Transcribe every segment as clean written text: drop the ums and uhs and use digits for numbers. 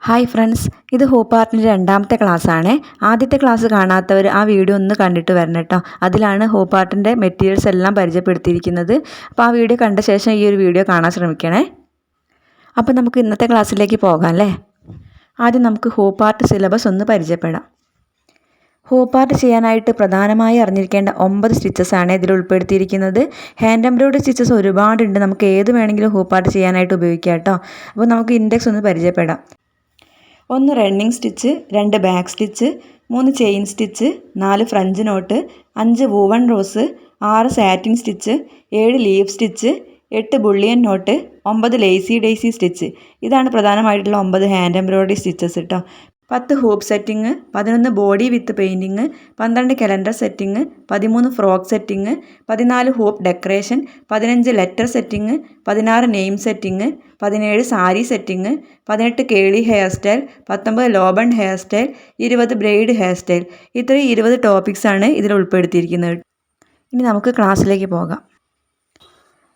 Hi friends, ഇത് ഹോപ്പാർട്ടിൻ്റെ രണ്ടാമത്തെ ക്ലാസ്സാണ്. ആദ്യത്തെ ക്ലാസ് കാണാത്തവർ ആ വീഡിയോ ഒന്ന് കണ്ടിട്ട് വരണം കേട്ടോ. അതിലാണ് ഹോപ്പാർട്ടിൻ്റെ മെറ്റീരിയൽസ് എല്ലാം പരിചയപ്പെടുത്തിയിരിക്കുന്നത്. അപ്പോൾ ആ വീഡിയോ കണ്ട ശേഷം ഈ ഒരു വീഡിയോ കാണാൻ ശ്രമിക്കണേ. അപ്പോൾ നമുക്ക് ഇന്നത്തെ ക്ലാസ്സിലേക്ക് പോകാം അല്ലേ. ആദ്യം നമുക്ക് ഹോപ്പാർട്ട് സിലബസ് ഒന്ന് പരിചയപ്പെടാം. ഹോപ്പാർട്ട് ചെയ്യാനായിട്ട് പ്രധാനമായി അറിഞ്ഞിരിക്കേണ്ട 9 സ്റ്റിച്ചസാണ് ഇതിൽ ഉൾപ്പെടുത്തിയിരിക്കുന്നത്. ഹാൻഡ് എംബ്രോയിഡറി സ്റ്റിച്ചസ് ഒരുപാടുണ്ട്. നമുക്ക് ഏത് വേണമെങ്കിലും ഹോപ്പാർട്ട് ചെയ്യാനായിട്ട് ഉപയോഗിക്കാം കേട്ടോ. അപ്പോൾ നമുക്ക് ഇൻഡെക്സ് ഒന്ന് പരിചയപ്പെടാം. 1 running stitch, 2 back stitch, 3 chain stitch, 4 French knot, 5 woven rose, 6 satin stitch, 7 leaf stitch, 8 bullion knot, 9 lazy daisy stitch. ഇതാണ് പ്രധാനമായിട്ടുള്ള 9 ഹാൻഡ് എംബ്രോയിഡറി സ്റ്റിച്ചസ് കേട്ടോ. 10 hoop setting, 11 body with painting, 12 calendar setting, 13 frock setting, 14 hoop decoration, 15 letter setting, 16 name setting, 17 sari setting, 18 curly hair style, 19 low bun hair style, 20 braid hair style. ഇത്രയും 20 ടോപ്പിക്സാണ് ഇതിൽ ഉൾപ്പെടുത്തിയിരിക്കുന്നത്. ഇനി നമുക്ക് ക്ലാസ്സിലേക്ക് പോകാം.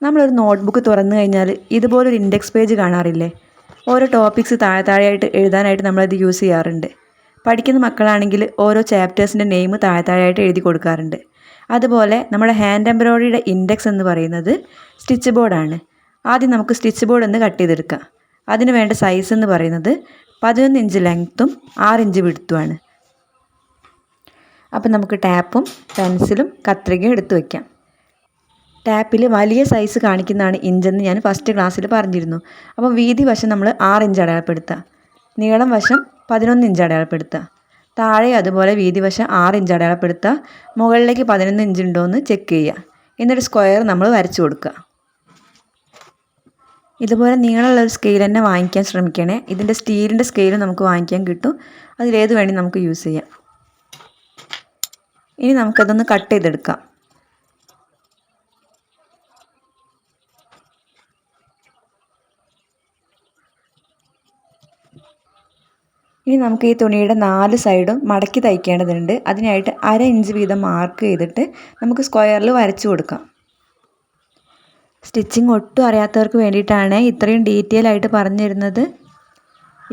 നമ്മളൊരു നോട്ട്ബുക്ക് തുറന്നു കഴിഞ്ഞാൽ ഇതുപോലൊരു ഇൻഡെക്സ് പേജ് കാണാറില്ലേ? ഓരോ ടോപ്പിക്സ് താഴെയായിട്ട് എഴുതാനായിട്ട് നമ്മളത് യൂസ് ചെയ്യാറുണ്ട്. പഠിക്കുന്ന മക്കളാണെങ്കിൽ ഓരോ ചാപ്റ്റേഴ്സിൻ്റെ നെയിം താഴെയായിട്ട് എഴുതി കൊടുക്കാറുണ്ട്. അതുപോലെ നമ്മുടെ ഹാൻഡ് എംബ്രോയിഡറിയുടെ ഇൻഡെക്സ് എന്ന് പറയുന്നത് സ്റ്റിച്ച് ബോർഡാണ്. ആദ്യം നമുക്ക് സ്റ്റിച്ച് ബോർഡ് ഒന്ന് കട്ട് ചെയ്തെടുക്കാം. അതിന് വേണ്ട സൈസ് എന്ന് പറയുന്നത് 11 ഇഞ്ച് ലെങ്ത്തും 6 ഇഞ്ച് വിഡ്ത്തുമാണ്. അപ്പം നമുക്ക് ടാപ്പും പെൻസിലും കത്രികയും എടുത്ത് വയ്ക്കാം. ടാപ്പിൽ വലിയ സൈസ് കാണിക്കുന്നതാണ് ഇഞ്ചെന്ന് ഞാൻ ഫസ്റ്റ് ക്ലാസ്സിൽ പറഞ്ഞിരുന്നു. അപ്പോൾ വീതി വശം നമ്മൾ 6 ഇഞ്ച് അടയാളപ്പെടുത്തുക, നീളം വശം 11 ഇഞ്ച് അടയാളപ്പെടുത്തുക, താഴെ അതുപോലെ വീതി വശം 6 ഇഞ്ച് അടയാളപ്പെടുത്തുക, മുകളിലേക്ക് 11 ഇഞ്ച് ഉണ്ടോ എന്ന് ചെക്ക് ചെയ്യുക. എന്നിട്ട് സ്ക്വയർ നമ്മൾ വരച്ചു കൊടുക്കുക. ഇതുപോലെ നീളമുള്ളൊരു സ്കെയിൽ തന്നെ വാങ്ങിക്കാൻ ശ്രമിക്കണേ. ഇതിൻ്റെ സ്റ്റീലിൻ്റെ സ്കെയിൽ നമുക്ക് വാങ്ങിക്കാൻ കിട്ടും. അതിലേത് വേണ്ടി നമുക്ക് യൂസ് ചെയ്യാം. ഇനി നമുക്കതൊന്ന് കട്ട് ചെയ്തെടുക്കാം. ഇനി നമുക്ക് ഈ തുണിയുടെ 4 സൈഡും മടക്കി തയ്ക്കേണ്ടതുണ്ട്. അതിനായിട്ട് 1/2 ഇഞ്ച് വീതം മാർക്ക് ചെയ്തിട്ട് നമുക്ക് സ്ക്വയറിൽ വരച്ചു കൊടുക്കാം. സ്റ്റിച്ചിങ് ഒട്ടും അറിയാത്തവർക്ക് വേണ്ടിയിട്ടാണ് ഇത്രയും ഡീറ്റെയിൽ ആയിട്ട് പറഞ്ഞു തരുന്നത്.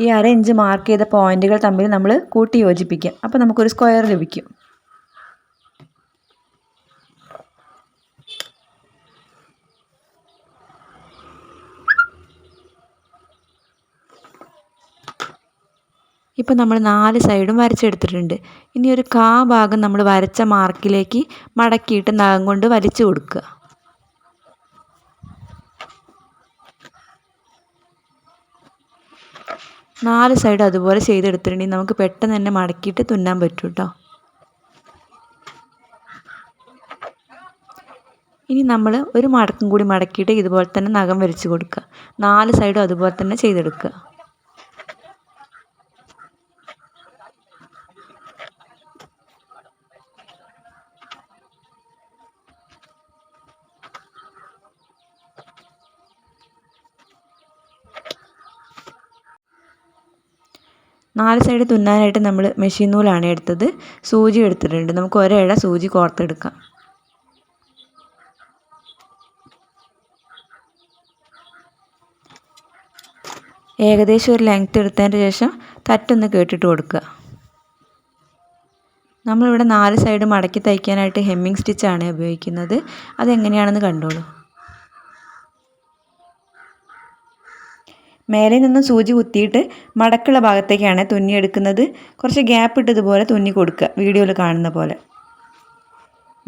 ഈ 1/2 ഇഞ്ച് മാർക്ക് ചെയ്ത പോയിന്റുകൾ തമ്മിൽ നമ്മൾ കൂട്ടി യോജിപ്പിക്കാം. അപ്പോൾ നമുക്കൊരു സ്ക്വയർ ലഭിക്കും. ഇപ്പോൾ നമ്മൾ 4 സൈഡും വരച്ചെടുത്തിട്ടുണ്ട്. ഇനി ഒരു ഭാഗം നമ്മൾ വരച്ച മാർക്കിലേക്ക് മടക്കിയിട്ട് നഖം കൊണ്ട് വലിച്ചു കൊടുക്കുക. നാല് സൈഡ് അതുപോലെ ചെയ്തെടുത്തിട്ടുണ്ടെങ്കിൽ നമുക്ക് പെട്ടെന്ന് തന്നെ മടക്കിയിട്ട് തുന്നാൻ പറ്റും കേട്ടോ. ഇനി നമ്മൾ ഒരു മടക്കും കൂടി മടക്കിയിട്ട് ഇതുപോലെ തന്നെ നഖം വരച്ച് കൊടുക്കുക. 4 സൈഡും അതുപോലെ തന്നെ ചെയ്തെടുക്കുക. നാല് സൈഡ് തുന്നാനായിട്ട് നമ്മൾ മെഷീൻ നൂലാണ് എടുത്തത്. സൂചി എടുത്തിട്ടുണ്ട്. നമുക്ക് ഒരേഴ സൂചി കോർത്തെടുക്കാം. ഏകദേശം ഒരു ലെങ്ത്ത് എടുത്തതിന് ശേഷം തറ്റൊന്ന് കേട്ടിട്ട് കൊടുക്കുക. നമ്മളിവിടെ 4 സൈഡ് മടക്കി തയ്ക്കാനായിട്ട് ഹെമ്മിങ് സ്റ്റിച്ചാണ് ഉപയോഗിക്കുന്നത്. അതെങ്ങനെയാണെന്ന് കണ്ടോളൂ. മേലെ നിന്ന് സൂചി കുത്തിയിട്ട് മടക്കുള്ള ഭാഗത്തേക്കാണ് തുന്നിയെടുക്കുന്നത്. കുറച്ച് ഗ്യാപ്പ് ഇട്ടതുപോലെ തുന്നി കൊടുക്കുക, വീഡിയോയിൽ കാണുന്ന പോലെ.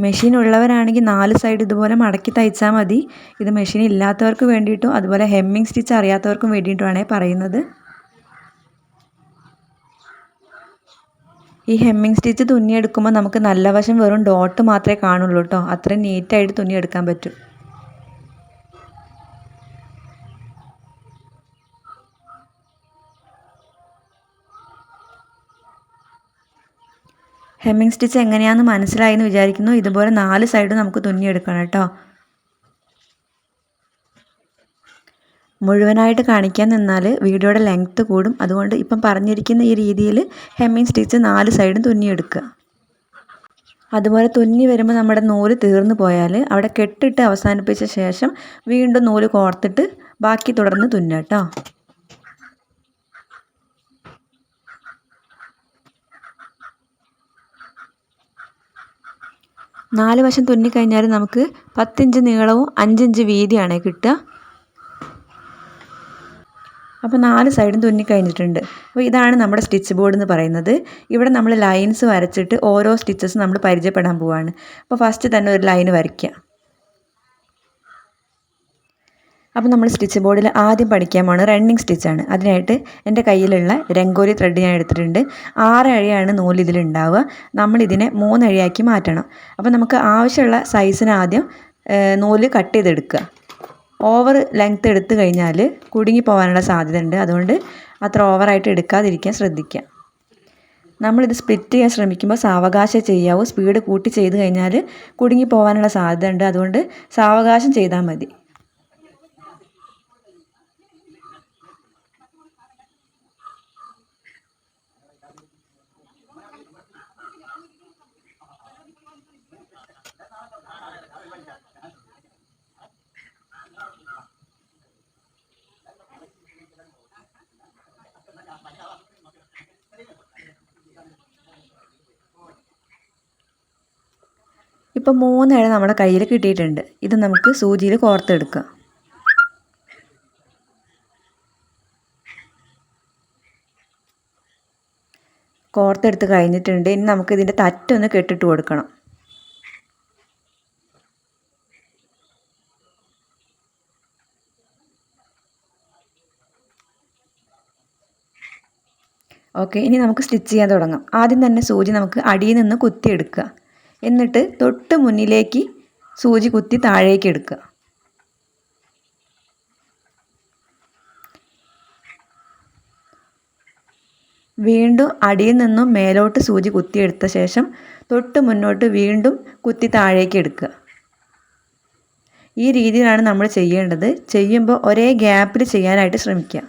മെഷീൻ ഉള്ളവരാണെങ്കിൽ 4 സൈഡ് ഇതുപോലെ മടക്കി തയ്ച്ചാൽ മതി. ഇത് മെഷീൻ ഇല്ലാത്തവർക്ക് വേണ്ടിയിട്ടും അതുപോലെ ഹെമ്മിങ് സ്റ്റിച്ച് അറിയാത്തവർക്കും വേണ്ടിയിട്ടുമാണ് പറയുന്നത്. ഈ ഹെമ്മിങ് സ്റ്റിച്ച് തുന്നിയെടുക്കുമ്പോൾ നമുക്ക് നല്ല വശം വെറും ഡോട്ട് മാത്രമേ കാണുള്ളൂ കേട്ടോ. അത്രയും നീറ്റായിട്ട് തുന്നിയെടുക്കാൻ പറ്റും. ഹെമ്മിങ് സ്റ്റിച്ച് എങ്ങനെയാണെന്ന് മനസ്സിലായെന്ന് വിചാരിക്കുന്നു. ഇതുപോലെ 4 സൈഡും നമുക്ക് തുന്നിയെടുക്കണം കേട്ടോ. മുഴുവനായിട്ട് കാണിക്കാൻ നിന്നാൽ വീഡിയോയുടെ ലെങ്ത്ത് കൂടും. അതുകൊണ്ട് ഇപ്പം പറഞ്ഞിരിക്കുന്ന ഈ രീതിയിൽ ഹെമ്മിങ് സ്റ്റിച്ച് 4 സൈഡും തുന്നിയെടുക്കുക. അതുപോലെ തുന്നി വരുമ്പോൾ നമ്മുടെ നൂല് തീർന്നു പോയാൽ അവിടെ കെട്ടിട്ട് അവസാനിപ്പിച്ച ശേഷം വീണ്ടും നൂല് കോർത്തിട്ട് ബാക്കി തുടർന്ന് തുന്നുക കേട്ടോ. 4 വശം തുന്നിക്കഴിഞ്ഞാൽ നമുക്ക് 10 ഇഞ്ച് നീളവും 5 ഇഞ്ച് വീതിയാണ് കിട്ടുക. അപ്പോൾ 4 സൈഡും തുന്നിക്കഴിഞ്ഞിട്ടുണ്ട്. അപ്പോൾ ഇതാണ് നമ്മുടെ സ്റ്റിച്ച് ബോർഡ് എന്ന് പറയുന്നത്. ഇവിടെ നമ്മൾ ലൈൻസ് വരച്ചിട്ട് ഓരോ സ്റ്റിച്ചസ് നമ്മൾ പരിചയപ്പെടാൻ പോവുകയാണ്. അപ്പോൾ ഫസ്റ്റ് തന്നെ ഒരു ലൈൻ വരയ്ക്കുക. അപ്പോൾ നമ്മൾ സ്റ്റിച്ച് ബോർഡിൽ ആദ്യം പഠിക്കാൻ പോകുന്നത് റണ്ണിങ് സ്റ്റിച്ചാണ്. അതിനായിട്ട് എൻ്റെ കയ്യിലുള്ള രംഗോലി ത്രെഡ് ഞാൻ എടുത്തിട്ടുണ്ട്. 6 അഴയാണ് നൂല് ഇതിലുണ്ടാവുക. നമ്മളിതിനെ 3 അഴയാക്കി മാറ്റണം. അപ്പോൾ നമുക്ക് ആവശ്യമുള്ള സൈസിന് ആദ്യം നൂല് കട്ട് ചെയ്തെടുക്കുക. ഓവർ ലെങ്ത്ത് എടുത്തു കഴിഞ്ഞാൽ കുടുങ്ങി പോകാനുള്ള സാധ്യത ഉണ്ട്. അതുകൊണ്ട് അത്ര ഓവറായിട്ട് എടുക്കാതിരിക്കാൻ ശ്രദ്ധിക്കുക. നമ്മളിത് സ്പ്ലിറ്റ് ചെയ്യാൻ ശ്രമിക്കുമ്പോൾ സാവകാശം ചെയ്യാവൂ. സ്പീഡ് കൂട്ടി ചെയ്ത് കഴിഞ്ഞാൽ കുടുങ്ങി പോകാനുള്ള സാധ്യത ഉണ്ട്. അതുകൊണ്ട് സാവകാശം ചെയ്താൽ മതി. ഇപ്പോൾ 3 ഇഴ നമ്മുടെ കയ്യിൽ കിട്ടിയിട്ടുണ്ട്. ഇത് നമുക്ക് സൂചിയിൽ കോർത്തെടുക്കാം. കോർത്തെടുത്ത് കഴിഞ്ഞിട്ടുണ്ട്. ഇനി നമുക്ക് ഇതിൻ്റെ തറ്റൊന്ന് കെട്ടിട്ട് കൊടുക്കണം. ഓക്കെ, ഇനി നമുക്ക് സ്റ്റിച്ച് ചെയ്യാൻ തുടങ്ങാം. ആദ്യം തന്നെ സൂചി നമുക്ക് അടിയിൽ നിന്ന് കുത്തിയെടുക്കുക. എന്നിട്ട് തൊട്ട് മുന്നിലേക്ക് സൂചി കുത്തി താഴേക്ക് എടുക്കുക. വീണ്ടും അടിയിൽ നിന്നും മേലോട്ട് സൂചി കുത്തിയെടുത്ത ശേഷം തൊട്ട് മുന്നോട്ട് വീണ്ടും കുത്തി താഴേക്ക് എടുക്കുക. ഈ രീതിയിലാണ് നമ്മൾ ചെയ്യേണ്ടത്. ചെയ്യുമ്പോൾ ഒരേ ഗ്യാപ്പിൽ ചെയ്യാനായിട്ട് ശ്രമിക്കുക.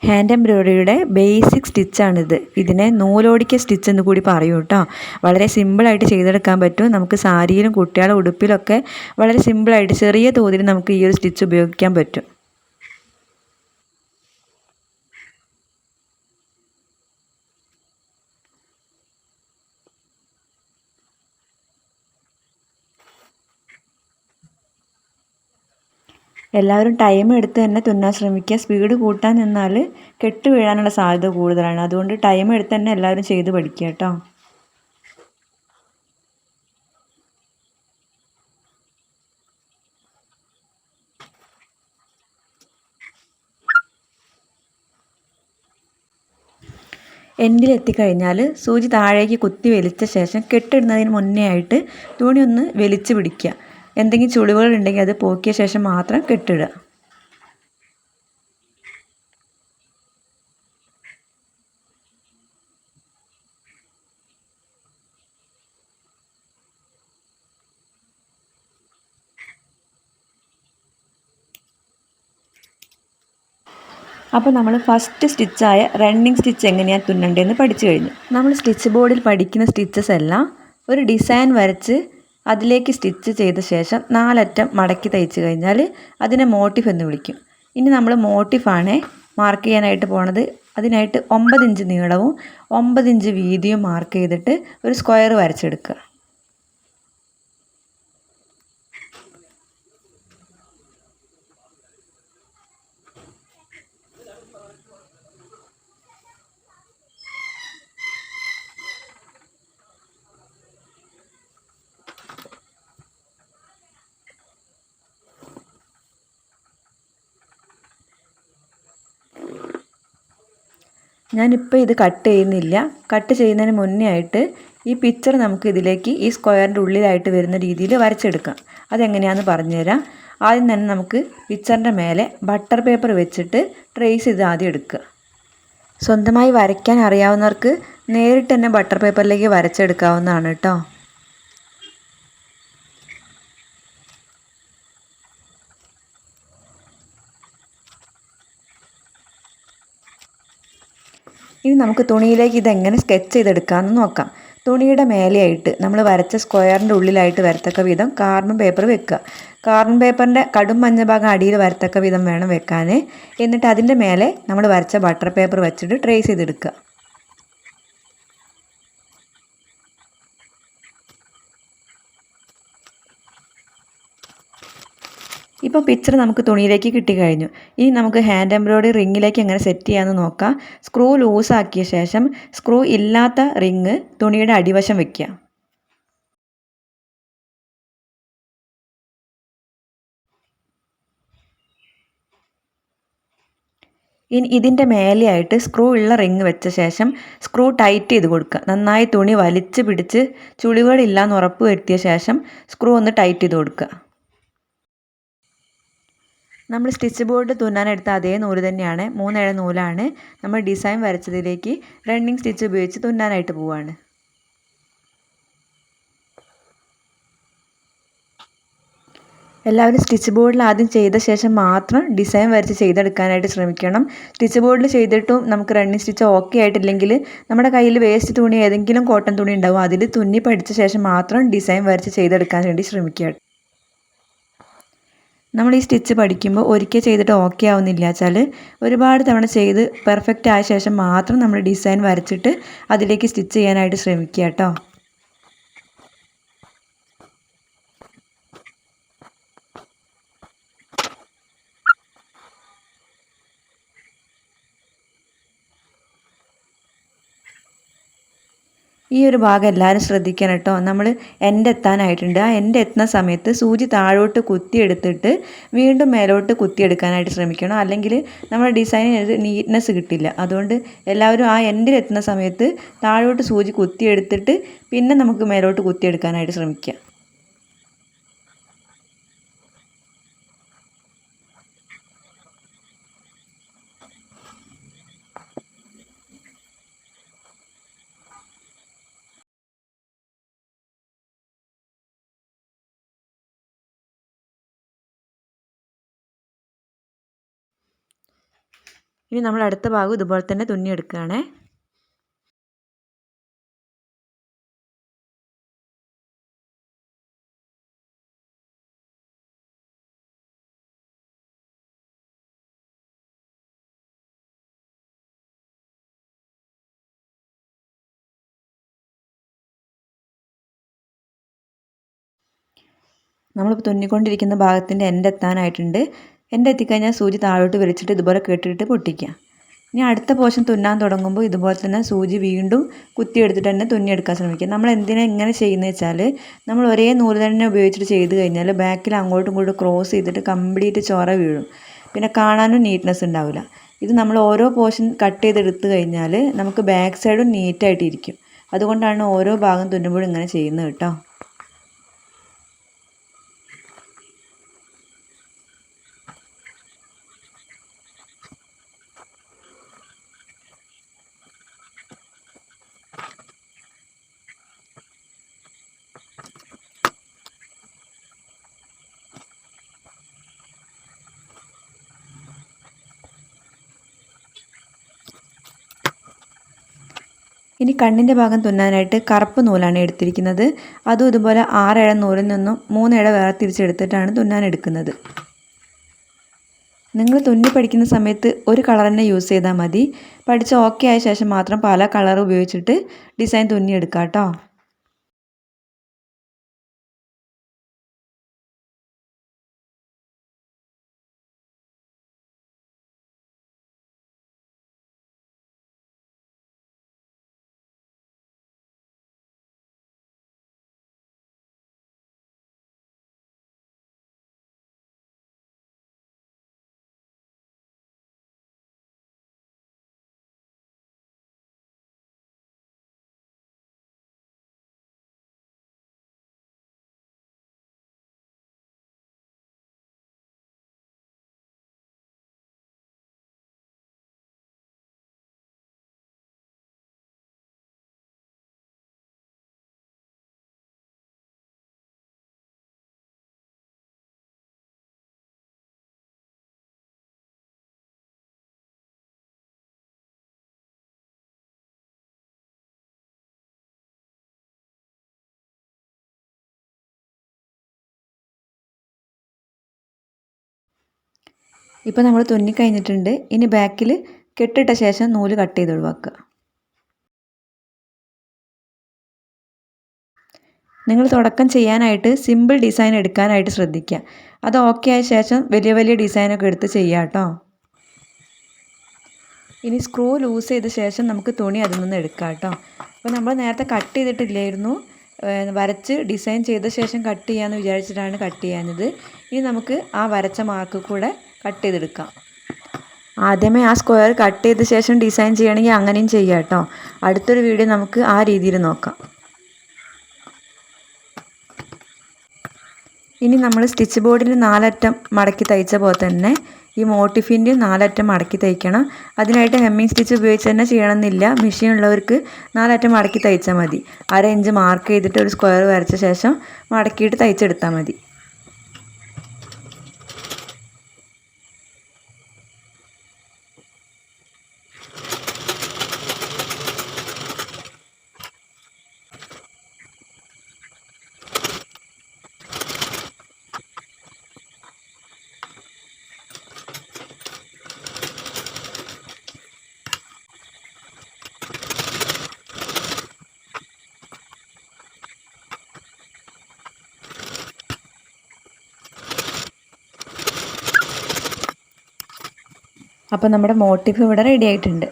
ഹാൻഡ് എംബ്രോയ്ഡറിയുടെ ബേസിക് സ്റ്റിച്ചാണിത്. ഇതിനെ നൂലോടിക്ക സ്റ്റിച്ച് എന്ന് കൂടി പറയൂ കേട്ടോ. വളരെ സിമ്പിളായിട്ട് ചെയ്തെടുക്കാൻ പറ്റും. നമുക്ക് സാരിയിലും കുട്ടികളുടെ ഉടുപ്പിലൊക്കെ വളരെ സിമ്പിളായിട്ട് ചെറിയ തോതിൽ നമുക്ക് ഈ ഒരു സ്റ്റിച്ച് ഉപയോഗിക്കാൻ പറ്റും. എല്ലാവരും ടൈം എടുത്ത് തന്നെ തുന്നാൻ ശ്രമിക്കുക. സ്പീഡ് കൂട്ടാൻ നിന്നാൽ കെട്ട് വീഴാനുള്ള സാധ്യത കൂടുതലാണ്. അതുകൊണ്ട് ടൈം എടുത്ത് തന്നെ എല്ലാവരും ചെയ്ത് പഠിക്കുക കേട്ടോ. എൻഡിലെത്തിക്കഴിഞ്ഞാൽ സൂചി താഴേക്ക് കുത്തി വലിച്ച ശേഷം കെട്ടിടുന്നതിന് മുന്നേ ആയിട്ട് തുണി ഒന്ന് വലിച്ച് പിടിക്കുക. എന്തെങ്കിലും ചുളിവുകൾ ഉണ്ടെങ്കിൽ അത് പോക്കിയ ശേഷം മാത്രം കെട്ടിടുക. അപ്പോൾ നമ്മൾ ഫസ്റ്റ് സ്റ്റിച്ചായ റണ്ണിങ് സ്റ്റിച്ച് എങ്ങനെയാണ് തുന്നണ്ടതെന്ന് പഠിച്ചു കഴിഞ്ഞു. നമ്മൾ സ്റ്റിച്ച് ബോർഡിൽ പഠിക്കുന്ന സ്റ്റിച്ചസ് എല്ലാം ഒരു ഡിസൈൻ വരച്ച് അതിലേക്ക് സ്റ്റിച്ച് ചെയ്ത ശേഷം 4 അറ്റം മടക്കി തയ്ച്ച് കഴിഞ്ഞാൽ അതിനെ മോട്ടീഫ് എന്ന് വിളിക്കും. ഇനി നമ്മൾ മോട്ടീഫാണ് മാർക്ക് ചെയ്യാനായിട്ട് പോണത്. അതിനായിട്ട് 9 ഇഞ്ച് നീളവും 9 ഇഞ്ച് വീതിയും മാർക്ക് ചെയ്തിട്ട് ഒരു സ്ക്വയർ വരച്ചെടുക്കുക. ഞാനിപ്പോൾ ഇത് കട്ട് ചെയ്യുന്നില്ല. കട്ട് ചെയ്യുന്നതിന് മുന്നേ ആയിട്ട് ഈ പിക്ചർ നമുക്ക് ഇതിലേക്ക് ഈ സ്ക്വയറിൻ്റെ ഉള്ളിലായിട്ട് വരുന്ന രീതിയിൽ വരച്ചെടുക്കാം. അതെങ്ങനെയാണെന്ന് പറഞ്ഞുതരാം. ആദ്യം തന്നെ നമുക്ക് പിക്ചറിൻ്റെ മേലെ ബട്ടർ പേപ്പർ വെച്ചിട്ട് ട്രേസ് ചെയ്ത് ആദ്യം എടുക്കുക. സ്വന്തമായി വരയ്ക്കാൻ അറിയാവുന്നവർക്ക് നേരിട്ട് തന്നെ ബട്ടർ പേപ്പറിലേക്ക് വരച്ചെടുക്കാവുന്നതാണ് കേട്ടോ. ഇനി നമുക്ക് തുണിയിലേക്ക് ഇതെങ്ങനെ സ്കെച്ച് ചെയ്തെടുക്കാമെന്ന് നോക്കാം. തുണിയുടെ മേലെയായിട്ട് നമ്മൾ വരച്ച സ്ക്വയറിൻ്റെ ഉള്ളിലായിട്ട് വരത്തക്ക വിധം കാർബൺ പേപ്പർ വെക്കുക. കാർബൺ പേപ്പറിൻ്റെ കടും മഞ്ഞ ഭാഗം അടിയിൽ വരത്തക്ക വിധം വേണം വെക്കാൻ. എന്നിട്ട് അതിൻ്റെ മേലെ നമ്മൾ വരച്ച ബട്ടർ പേപ്പർ വെച്ചിട്ട് ട്രേസ് ചെയ്തെടുക്കുക. ഇപ്പോൾ പിക്ചർ നമുക്ക് തുണിയിലേക്ക് കിട്ടിക്കഴിഞ്ഞു. ഇനി നമുക്ക് ഹാൻഡ് എംബ്രോയിഡറി റിങ്ങിലേക്ക് എങ്ങനെ സെറ്റ് ചെയ്യാമെന്ന് നോക്കാം. സ്ക്രൂ ലൂസാക്കിയ ശേഷം സ്ക്രൂ ഇല്ലാത്ത റിങ് തുണിയുടെ അടിവശം വയ്ക്കുക. ഇനി ഇതിൻ്റെ മേലെയായിട്ട് സ്ക്രൂ ഉള്ള റിങ് വെച്ച ശേഷം സ്ക്രൂ ടൈറ്റ് ചെയ്ത് കൊടുക്കുക. നന്നായി തുണി വലിച്ച് പിടിച്ച് ചുളിവുകളില്ലാന്ന് ഉറപ്പ് വരുത്തിയ ശേഷം സ്ക്രൂ ഒന്ന് ടൈറ്റ് ചെയ്ത് കൊടുക്കുക. നമ്മൾ സ്റ്റിച്ച് ബോർഡ് തുന്നാനെടുത്ത അതേ നൂല് തന്നെയാണ്, 3 നൂലാണ്. നമ്മൾ ഡിസൈൻ വരച്ചതിലേക്ക് റണ്ണിങ് സ്റ്റിച്ച് ഉപയോഗിച്ച് തുന്നാനായിട്ട് പോവുകയാണ്. എല്ലാവരും സ്റ്റിച്ച് ബോർഡിൽ ആദ്യം ചെയ്ത ശേഷം മാത്രം ഡിസൈൻ വരച്ച് ചെയ്തെടുക്കാനായിട്ട് ശ്രമിക്കണം. സ്റ്റിച്ച് ബോർഡിൽ ചെയ്തിട്ടും നമുക്ക് റണ്ണിങ് സ്റ്റിച്ച് ഓക്കെ ആയിട്ടില്ലെങ്കിൽ നമ്മുടെ കയ്യിൽ വേസ്റ്റ് തുണി ഏതെങ്കിലും കോട്ടൺ തുണി ഉണ്ടാവും, അതിൽ തുന്നി പഠിച്ച ശേഷം മാത്രം ഡിസൈൻ വരച്ച് ചെയ്തെടുക്കാൻ വേണ്ടി ശ്രമിക്കുക. നമ്മൾ ഈ സ്റ്റിച്ച് പഠിക്കുമ്പോൾ ഒരിക്കൽ ചെയ്തിട്ട് ഓക്കെ ആവുന്നില്ല വെച്ചാൽ ഒരുപാട് തവണ ചെയ്ത് പെർഫെക്റ്റ് ആയ ശേഷം മാത്രം നമ്മൾ ഡിസൈൻ വരച്ചിട്ട് അതിലേക്ക് സ്റ്റിച്ച് ചെയ്യാനായിട്ട് ശ്രമിക്കുക കേട്ടോ. ഈ ഒരു ഭാഗം എല്ലാവരും ശ്രദ്ധിക്കണം കേട്ടോ. നമ്മൾ എൻഡ് എത്താനായിട്ടുണ്ട്. ആ എൻഡ് എത്തുന്ന സമയത്ത് സൂചി താഴോട്ട് കുത്തിയെടുത്തിട്ട് വീണ്ടും മേലോട്ട് കുത്തിയെടുക്കാനായിട്ട് ശ്രമിക്കണം, അല്ലെങ്കിൽ നമ്മുടെ ഡിസൈനിന് ഒരു നീറ്റ്നെസ് കിട്ടില്ല. അതുകൊണ്ട് എല്ലാവരും ആ എൻഡിൽ എത്തുന്ന സമയത്ത് താഴോട്ട് സൂചി കുത്തിയെടുത്തിട്ട് പിന്നെ നമുക്ക് മേലോട്ട് കുത്തിയെടുക്കാനായിട്ട് ശ്രമിക്കുക. ഇനി നമ്മൾ അടുത്ത ഭാഗം ഇതുപോലെ തന്നെ തുന്നിയെടുക്കുകയാണേ. നമ്മളിപ്പോൾ തുന്നിക്കൊണ്ടിരിക്കുന്ന ഭാഗത്തിൻ്റെ എൻഡ് എത്താനായിട്ടുണ്ട്. എൻഡ് എത്തിക്കഴിഞ്ഞാൽ സൂചി താഴോട്ട് വലിച്ചിട്ട് ഇതുപോലെ കെട്ടിയിട്ട് പൊട്ടിക്കുക. ഇനി അടുത്ത പോർഷൻ തുന്നാൻ തുടങ്ങുമ്പോൾ ഇതുപോലെ തന്നെ സൂചി വീണ്ടും കുത്തിയെടുത്തിട്ട് തന്നെ തുന്നിയെടുക്കാൻ ശ്രമിക്കുക. നമ്മൾ എന്തിനാണ് ഇങ്ങനെ ചെയ്യുന്നത് വെച്ചാൽ നമ്മൾ ഒരേ നൂല് തന്നെ ഉപയോഗിച്ചിട്ട് ചെയ്ത് കഴിഞ്ഞാൽ ബാക്കിൽ അങ്ങോട്ടും ഇങ്ങോട്ടും ക്രോസ് ചെയ്തിട്ട് കംപ്ലീറ്റ് ചൊറ വീഴും, പിന്നെ കാണാനും നീറ്റ്നെസ് ഉണ്ടാവില്ല. ഇത് നമ്മൾ ഓരോ പോർഷൻ കട്ട് ചെയ്തെടുത്ത് കഴിഞ്ഞാൽ നമുക്ക് ബാക്ക് സൈഡും നീറ്റായിട്ടിരിക്കും. അതുകൊണ്ടാണ് ഓരോ ഭാഗം തുന്നുമ്പോഴും ഇങ്ങനെ ചെയ്യുന്നത് കേട്ടോ. ഇനി കണ്ണിൻ്റെ ഭാഗം തുന്നാനായിട്ട് കറുപ്പ് നൂലാണ് എടുത്തിരിക്കുന്നത്. അതും ഇതുപോലെ 6 നൂലിൽ നിന്നും 3 വേർതിരിച്ചെടുത്തിട്ടാണ് തുന്നാൻ എടുക്കുന്നത്. നിങ്ങൾ തുന്നി പഠിക്കുന്ന സമയത്ത് ഒരു കളർ തന്നെ യൂസ് ചെയ്താൽ മതി. പഠിച്ച് ഓക്കെ ആയ ശേഷം മാത്രം പല കളർ ഉപയോഗിച്ചിട്ട് ഡിസൈൻ തുന്നിയെടുക്കാം കേട്ടോ. ഇപ്പോൾ നമ്മൾ തുന്നി കഴിഞ്ഞിട്ടുണ്ട്. ഇനി ബാക്കിൽ കെട്ടിട്ട ശേഷം നൂല് കട്ട് ചെയ്ത് ഒഴിവാക്കുക. നിങ്ങൾ തുടക്കം ചെയ്യാനായിട്ട് സിമ്പിൾ ഡിസൈൻ എടുക്കാനായിട്ട് ശ്രദ്ധിക്കുക. അത് ഓക്കെ ആയ ശേഷം വലിയ വലിയ ഡിസൈനൊക്കെ എടുത്ത് ചെയ്യാം കേട്ടോ. ഇനി സ്ക്രൂ ലൂസ് ചെയ്ത ശേഷം നമുക്ക് തുണി അതിൽ നിന്ന് എടുക്കാം കേട്ടോ. അപ്പോൾ നമ്മൾ നേരത്തെ കട്ട് ചെയ്തിട്ടില്ലായിരുന്നു, വരച്ച് ഡിസൈൻ ചെയ്ത ശേഷം കട്ട് ചെയ്യാമെന്ന് വിചാരിച്ചിട്ടാണ് കട്ട് ചെയ്യാഞ്ഞത്. ഇനി നമുക്ക് ആ വരച്ച മാർക്ക് കൂടെ കട്ട് ചെയ്തെടുക്കാം. ആദ്യമേ ആ സ്ക്വയർ കട്ട് ചെയ്ത ശേഷം ഡിസൈൻ ചെയ്യണമെങ്കിൽ അങ്ങനെയും ചെയ്യാം കേട്ടോ. അടുത്തൊരു വീഡിയോ നമുക്ക് ആ രീതിയിൽ നോക്കാം. ഇനി നമ്മൾ സ്റ്റിച്ച് ബോർഡിൽ 4 അറ്റം മടക്കി തയ്ച്ച പോലെ തന്നെ ഈ മോട്ടിഫിൻ്റെ 4 അറ്റം മടക്കി തയ്ക്കണം. അതിനായിട്ട് ഹെമ്മിങ് സ്റ്റിച്ച് ഉപയോഗിച്ച് തന്നെ ചെയ്യണമെന്നില്ല. മെഷീൻ ഉള്ളവർക്ക് 4 അറ്റം മടക്കി തയ്ച്ചാൽ മതി. 1/2 ഇഞ്ച് മാർക്ക് ചെയ്തിട്ട് ഒരു സ്ക്വയർ വരച്ച ശേഷം മടക്കിയിട്ട് തയ്ച്ചെടുത്താൽ മതി. അപ്പോൾ നമ്മുടെ മോട്ടീഫ് ഇവിടെ റെഡി ആയിട്ടുണ്ട്.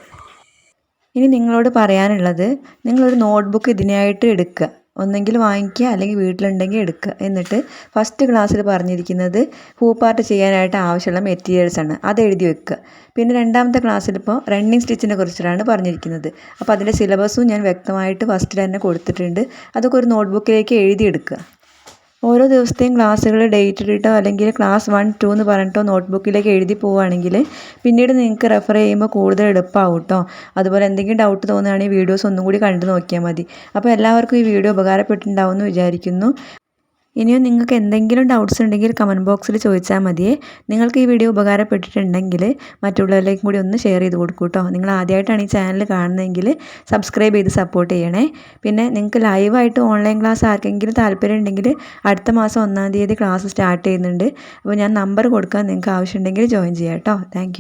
ഇനി നിങ്ങളോട് പറയാനുള്ളത്, നിങ്ങളൊരു നോട്ട്ബുക്ക് ഇതിനായിട്ട് എടുക്കുക. ഒന്നെങ്കിൽ വാങ്ങിക്കുക അല്ലെങ്കിൽ വീട്ടിലുണ്ടെങ്കിൽ എടുക്കുക. എന്നിട്ട് ഫസ്റ്റ് ക്ലാസ്സിൽ പറഞ്ഞിരിക്കുന്നത് ഹൂപ്പാർട്ട് ചെയ്യാനായിട്ട് ആവശ്യമുള്ള മെറ്റീരിയൽസാണ്, അത് എഴുതി വെക്കുക. പിന്നെ രണ്ടാമത്തെ ക്ലാസ്സിലിപ്പോൾ റണ്ണിങ് സ്റ്റിച്ചിനെ കുറിച്ചിട്ടാണ് പറഞ്ഞിരിക്കുന്നത്. അപ്പോൾ അതിൻ്റെ സിലബസും ഞാൻ വ്യക്തമായിട്ട് ഫസ്റ്റിൽ തന്നെ കൊടുത്തിട്ടുണ്ട്. അതൊക്കെ ഒരു നോട്ട്ബുക്കിലേക്ക് എഴുതിയെടുക്കുക. ഓരോ ദിവസത്തെയും ക്ലാസ്സുകൾ ഡേറ്റ് ഇട്ടിട്ടോ അല്ലെങ്കിൽ ക്ലാസ് 1, 2 എന്ന് പറഞ്ഞിട്ടോ നോട്ട്ബുക്കിലേക്ക് എഴുതി പോവുകയാണെങ്കിൽ പിന്നീട് നിങ്ങൾക്ക് റെഫർ ചെയ്യുമ്പോൾ കൂടുതൽ എളുപ്പമാവും കേട്ടോ. അതുപോലെ എന്തെങ്കിലും ഡൗട്ട് തോന്നുകയാണെങ്കിൽ വീഡിയോസ് ഒന്നും കൂടി കണ്ടു നോക്കിയാൽ മതി. അപ്പോൾ എല്ലാവർക്കും ഈ വീഡിയോ ഉപകാരപ്പെട്ടിട്ടുണ്ടാവും എന്ന് വിചാരിക്കുന്നു. ഇനിയും നിങ്ങൾക്ക് എന്തെങ്കിലും ഡൗട്ട്സ് ഉണ്ടെങ്കിൽ കമൻറ്റ് ബോക്സിൽ ചോദിച്ചാൽ മതിയേ. നിങ്ങൾക്ക് ഈ വീഡിയോ ഉപകാരപ്പെട്ടിട്ടുണ്ടെങ്കിൽ മറ്റുള്ളവരിലേക്കും കൂടി ഒന്ന് ഷെയർ ചെയ്ത് കൊടുക്കൂ കേട്ടോ. നിങ്ങൾ ആദ്യമായിട്ടാണ് ഈ ചാനൽ കാണുന്നതെങ്കിൽ സബ്സ്ക്രൈബ് ചെയ്ത് സപ്പോർട്ട് ചെയ്യണേ. പിന്നെ നിങ്ങൾക്ക് ലൈവായിട്ട് ഓൺലൈൻ ക്ലാസ് ആർക്കെങ്കിലും താല്പര്യം ഉണ്ടെങ്കിൽ അടുത്ത മാസം 1-ാം തീയതി ക്ലാസ് സ്റ്റാർട്ട് ചെയ്യുന്നുണ്ട്. അപ്പോൾ ഞാൻ നമ്പർ കൊടുക്കാൻ നിങ്ങൾക്ക് ആവശ്യമുണ്ടെങ്കിൽ ജോയിൻ ചെയ്യാം കേട്ടോ. താങ്ക്